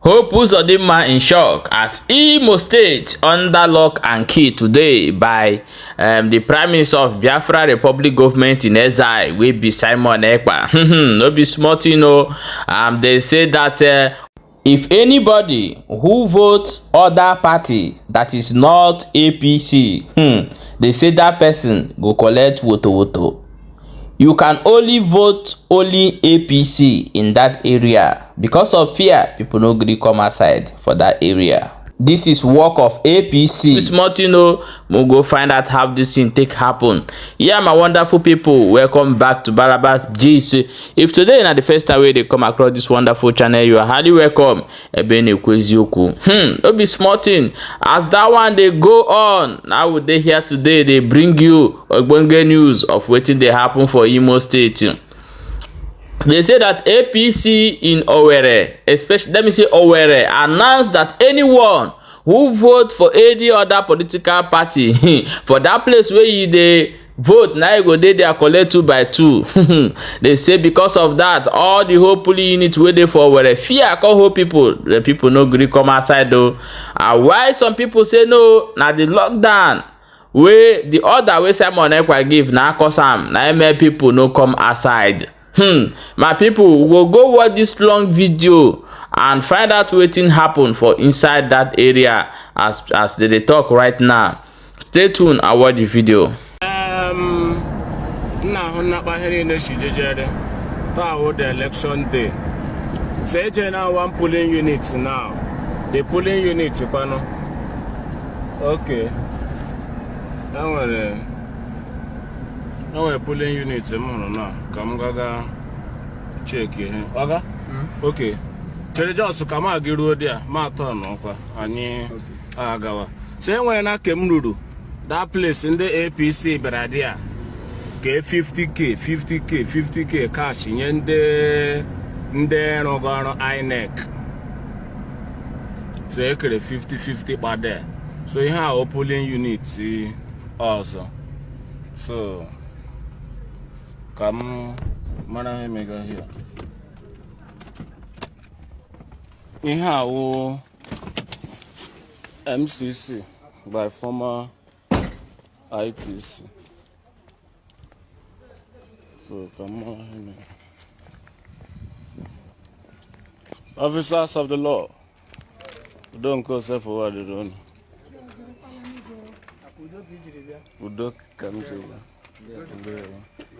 Hope Uzodinma in shock as Imo State under lock and key today by the Prime Minister of Biafra Republic government in exile, wey be Simon Ekpa. No be small thing, no. They say that if anybody who votes other party that is not APC, they say that person go collect woto. You can only vote only APC in that area. Because of fear, people no gree come outside for that area. This is work of APC. Small thing, we'll go find out how this thing take happen. Yeah, my wonderful people, welcome back to Barabas GC. If today is the first time they come across this wonderful channel, you are highly welcome. Don't be small thing. As that one they go on, now would they here today, they bring you ogbonge news of wetin dey happen for Imo State. They say that APC in Owerri, especially, let me say Owerri, announced that anyone who vote for any other political party for that place where you dey vote, now you go there collect 2 by 2. They say because of that, all the whole polling unit wey dey for Owerri fear come hold people. The people no gree come outside though. And why some people say no, na the lockdown wey the order wey Simon Ekpa give na cause am, na make people no come outside. My people, we will go watch this long video and find out wetin happen for inside that area as they talk right now. Stay tuned and watch the video. The election day. Say now one polling unit now. The polling unit, okay. Now we're polling units now. Come gaga check here. Aga? Okay. Just come out there. Ma turn ani agawa. Say when I came to that place in the APC Bradia. Get 50k cash in the no gonna INEC. So you could 50 by there. So you have a polling unit also. So come mana mega here. We have MCC by former ITC. So come on. Officers of the law, don't go self forward. Udok come to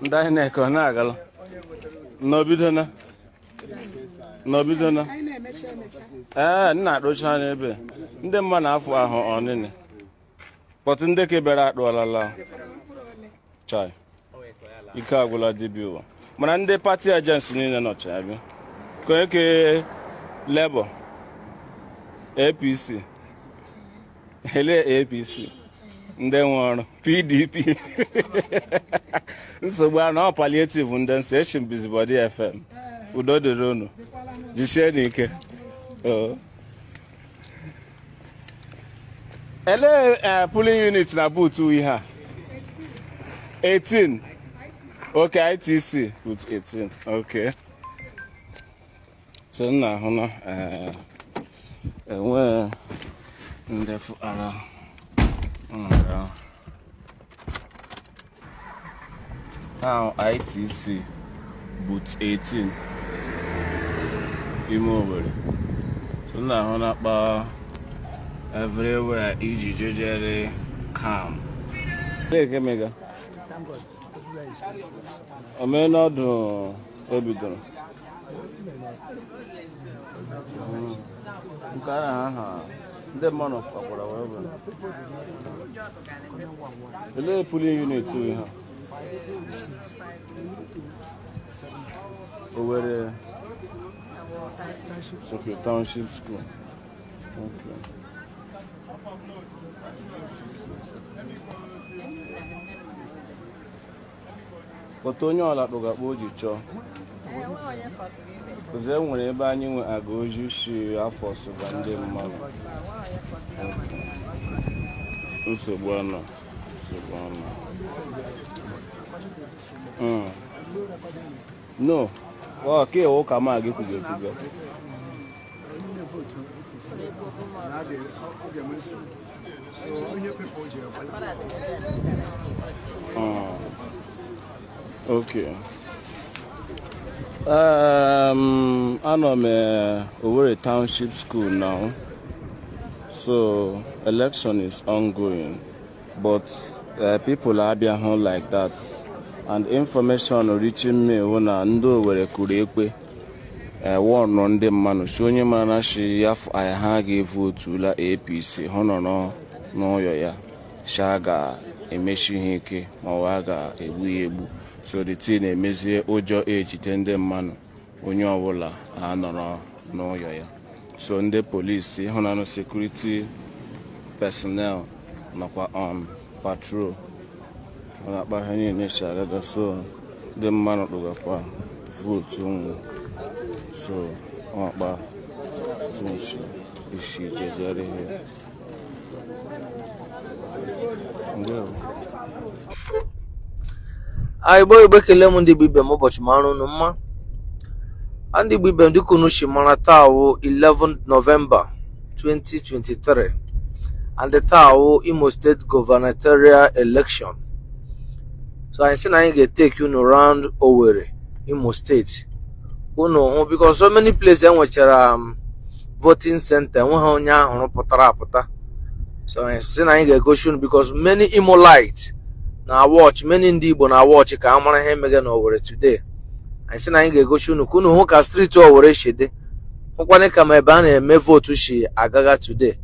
Ndine Konagalo. No bidona. Not Rochane. The man of on in it. But in the Kibera Dolala Chai. Ikagula debut. Manande party agency in a notch. Koke Labour APC. Hele APC. Then one PDP. So we are now palliative and then session busybody FM. We don't know. You share Nick. Hello, polling units na boot we have 18. Okay, ITC with 18. Okay. So now, well, in the now ITC boots 18 Imo. So now about everywhere easy calm. Hey, mega. I may not do everything. The man of whatever. The little polling unit too. Over there. Secret Township School. Okay. But Tonyo la to ga boji cho. Because when anybody I go you see our force of them man. So bueno. No. Okay, o kama agi kujo. vote APC. Now they mention. So all your people here. Okay. I'm Owerri Township School now. So election is ongoing, but people are being home like that, and information reaching me when I know where I could Ekpa one on the man showing man she have I have a vote to la APC hono no ya shaga emeshi hike mawaga ebu so the thing emezie ojo age tende man onye ọbụla anọrọ no ya. So the police, no security personnel, on patrol. So the man of the vote. So I boy bekele mu ndi bibe mo bochi maru no ma andi bibe ndi kunu shimara tawo 11 November 2023 and the tawo Imo State gubernatorial election. So I say I get take you around Owerri, Imo State. Because so many places in which voting center so I say I get go show because many Imolites now watch many Ndibo now watch ka amara he mega no Owerri today. I say I get go show no kunu ho ka street Owerri shede. Hokwane ka me ba na me vote shi agaga today.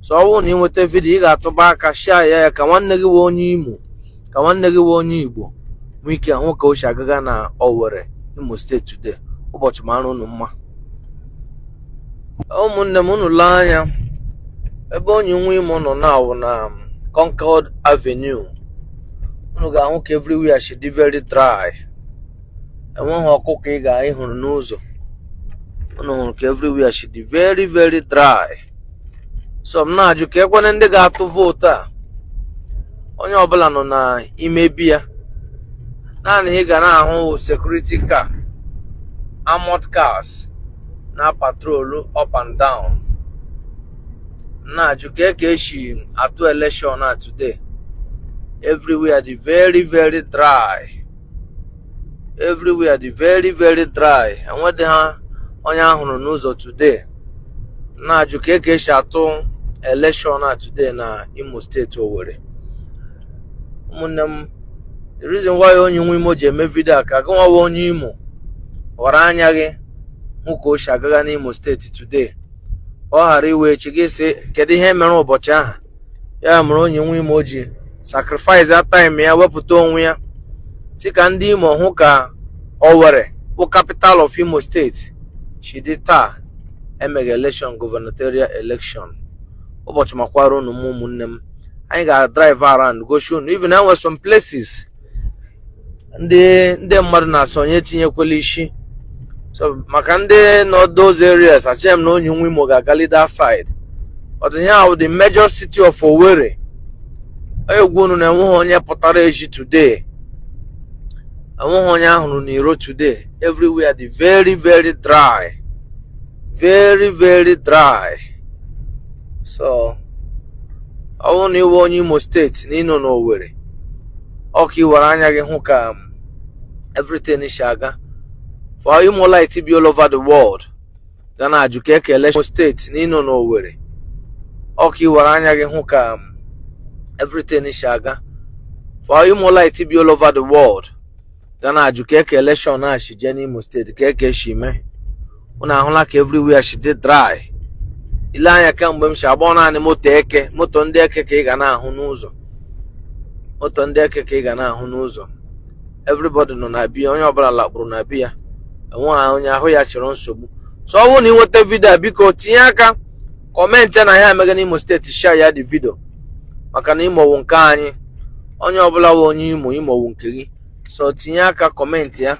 So I won nwete video ga to ba ka share ya ka nwanne gi wo onye Imo ka nwanne gi wo onye Igbo wike ho ka o shi agaga na Owerri Imo State today. Ụbọchị mara unu mma ụmụnne m unu lee anya ebe onye nwe imo nọ na Concord Avenue unu ga-ahụ ka everywhere should be very dry enweghị ọkụkọ ị ga-ịhụrụ n'ụzọ unu hụrụ ka everywhere should be very very dry. So m na-ajụ ka ekwane ndị ga-atụ vootu a onye ọbụla nọ na ime biya naanị ị ga na-ahụ security car armored cars na patrol up and down. Na juke she atu election na today. Everywhere the very very dry. Everywhere the very very dry. And what the onya hunu n'ụzọ today. Na juke she atu election na today na Imo State Owerri. The reason why onye nwe Imo je eme video ka gwa onye Imo wara anya gị nwoke o shagaga n'Imo State today ọ ghara iwe echi gị sị kedu ihe mere ụbọchị ahụ ya mere onye nwe Imo ji sacrifice that time ya wepụta onwe ya si ka ndị Imo hụ ka Owerri bụ capital of Imo State shidi taa emega election gubernatorial election ụbọchị makwara unu ụmụnne m anyị ga-drive around go show even there were some places ndị mmadụ na-asonye tinyekwala isi. So maka ndị no those areas achem na onye nwe Imo ga-agali that side. But here the major city of Owerri egwu unu na enweghị onye pụtara eji today enweghị onye ahụrụ n'iro today. Everywhere the very very dry, very very dry. So ọ bụrụ na iwe onye Imo State na ịnọ n'Owerri ọka iwere anya gị hụ ka everything is aga. For Imo light be all over the world. Gana ajuke election state ni no Owerri. Oki waranya ge hụ ka everything is aga. For Imo light be all over the world. Gana ajuke election na shi je Imo State ke shi me. Una ahụla ka everywhere she dey dry. Ile anya ka mgbe m shi agba naanị moto ndị eke ka ị ga na ahụ n'ụzọ. Moto ndị eke ka ị ga na ahụ n'ụzọ. Everybody nọ na biya onye ọbụla lakpuru na biya. Onye ahụ ya chịrị nsogbu. So ọ bụrụ na ị nweta video biko tinye aka comment na ya emega n'Imo State share ya the video maka na Imo wụ nke anyị onye ọbụla wụ onye Imo wụ nke gị. So tinye aka comment ya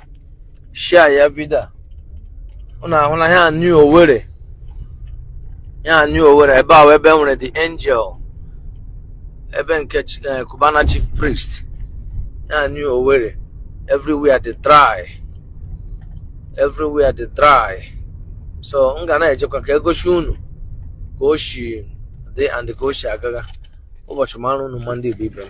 share ya video. Unu ahụ na ya New Owerri ebe ahụ ebe nwere the angel ebe nke Cubana chief priest ya New Owerri. Everywhere they dry. Everywhere they dry. So nga na-ejekwa ka egosi unu ka o si dị and ka o si agaga ụbọchị mara unu ma ndị Igbo ibe m.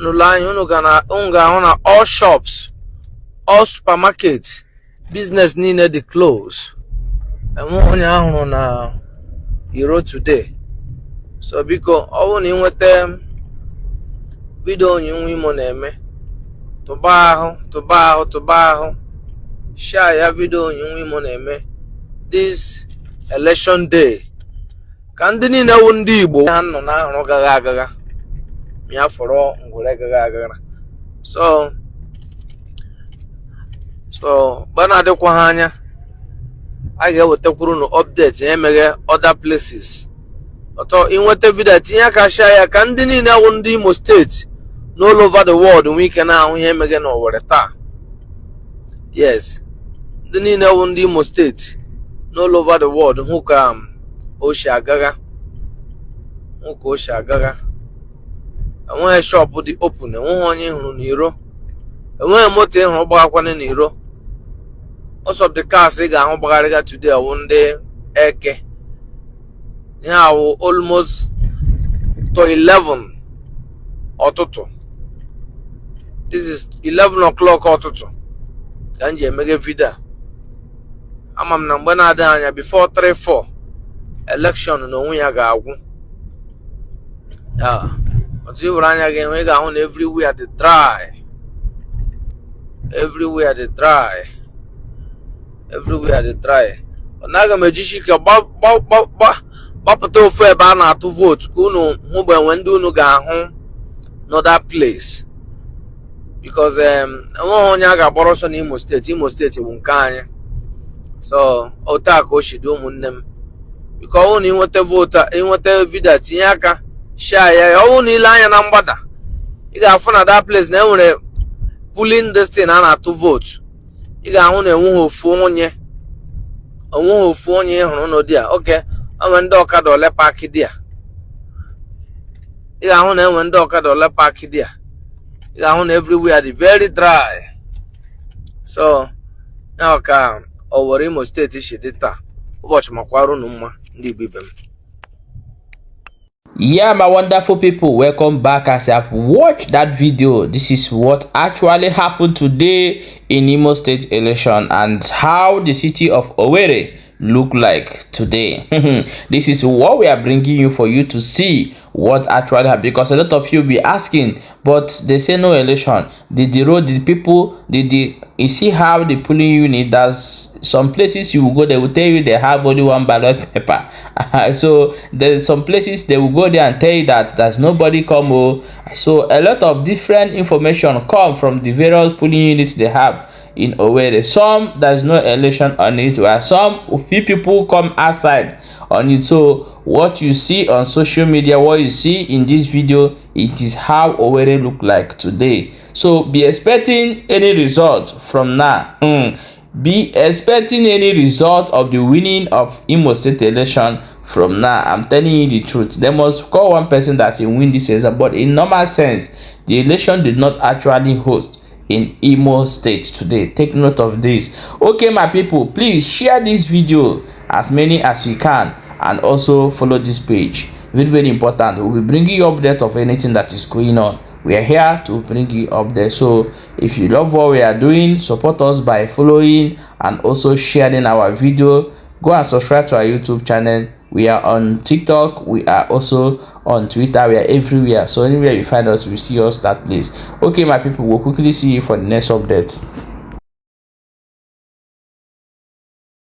N'ụlọ anyị unu ga-ahụ na all shops, all supermarkets, business niile dị close. Enwe onye ahụrụ na Iro today. So biko ọ bụrụ na ị nweta vidio onye Imo na-eme, tụba ahụ share ya vidio onye Imo na-eme this election day ka ndị niile wụ ndị Igbo ha nọ na ahụrụ gaga agaga ya fọrọ ngwere gaga agaga. So bana adịkwa ha anya a ga-ewetakwuru na update ya emeghe other places. Ọtọ inweta vidio tinye aka share ya ka ndị niile wụ ndị Imo State all over the world nwee ike na-ahụ ihe emeghe n'Owerri taa. Yes, ndị niile wụ ndị Imo State all over the world hụ ka o si agaga. Enweghị shop dị open, enweghị onye hụrụ n'Iro, enweghị moto ịhụrụ gbagakwana n'Iro. Most of the cars ị ga-ahụ gbagharịga today wụ ndị Eke. Ihe awụ almost to 11 ọtụtụ. This is 11 o'clock ọtụtụ ka m ji emeghe vidio. Ama m na mgbe na-adịghị anya before 3-4 election n'onwe ya ga-agwụ. Otu iwere anya gị hụ ị ga-ahụ na everywhere dị dry. Ọ naghị m ejishi ka gbapụta ofu ebe a na-atụ vootu ka unu hụ bụ enwe ndị unu ga-ahụ n'other place. Because enweghị onye a ga-agbara ọsọ n'Imo State. Imo State bụ nke anyị. So otu a ka o si dị ụmụnne m. Biko ọ bụrụ na ịnweta vootu, ịnweta vidio tinye aka share ya. Ọ bụrụ na ile anya na mgbada ị ga-afụ na that place na enwere polling destiny a na-atụ vootu. Ị ga-ahụ na enweghị ofu onye ịhụrụ n'ụdị a. Okay, enwe ndị ọkada ole paakị dị a. Ị ga-ahụ na enwe ndị ọkada ole paakị dị a. Ị ga-ahụ na everywhere dị very dry. So ya ka Owerri Imo State si dị taa. Ụbọchị makwara unu mma ndị Igbo ibe m. Yeah, my wonderful people, welcome back. As I've watched that video, this is what actually happened today in Imo State election and how the city of Owerri look like today. This is what we are bringing you for you to see what actually happened, because a lot of you be asking, but they say no election. Did the road, the people, you see how the polling unit does. Some places you will go, they will tell you they have only one ballot paper. So there's some places they will go there and tell you that there's nobody come. So a lot of different information come from the various polling units they have in Owerri. Some there's no election on it, where some few people come outside on it. So what you see on social media, what you see in this video, it is how Owerri look like today. So be expecting any result from now. Be expecting any result of the winning of Imo State election from now. I'm telling you the truth. They must call one person that will win this election, but in normal sense, the election did not actually host in Imo State today. Take note of this. Okay, my people, please share this video as many as you can, and also follow this page. Very, very important. We'll be bringing you update of anything that is going on. We are here to bring you up there. So if you love what we are doing, support us by following and also sharing our video. Go and subscribe to our YouTube channel. We are on TikTok. We are also on Twitter. We are everywhere. So anywhere you find us, you see us that place. Okay, my people, we'll quickly see you for the next update.